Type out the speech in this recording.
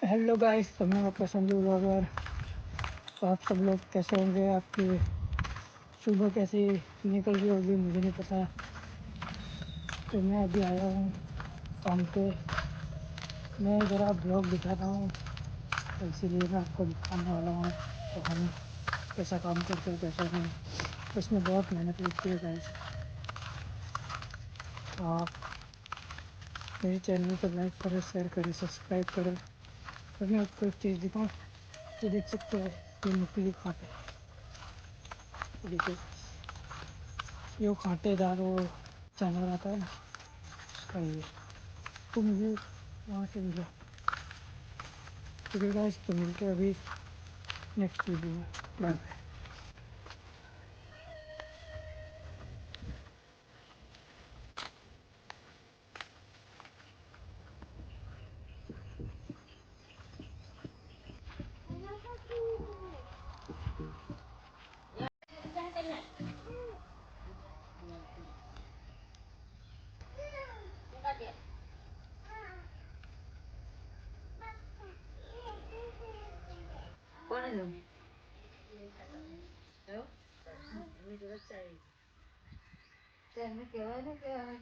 Hello guys, तो मैं आपका संजू ब्लॉगर। तो आप सब लोग कैसे होंगे? आपकी सुबह कैसी निकल रही होगी मुझे नहीं पता। तो मैं अभी आया हूँ काम पे। मैं ज़रा ब्लॉग दिखा रहा हूँ, तो इसीलिए मैं आपको दिखाने वाला हूँ तो हम कैसा काम करते हैं कैसा नहीं। तो इसमें बहुत मेहनत लगती है गाइस। तो आप मेरे चैनल को लाइक करें, शेयर करें, सब्सक्राइब करें। तो मैं आपको एक चीज़ दिखाऊँ, ये देख सकते हो, ये नकली खाते देखिए, ये कांटेदार वो जानवर आता है ना, उसका ये। तो मुझे वहाँ से मिला। तो गाइस, तो मिलते हैं अभी नेक्स्ट वीडियो में। Bye bye. कौन है तुम? हेलो? मैं तो चाहिए। तेरे में क्या है ना क्या है?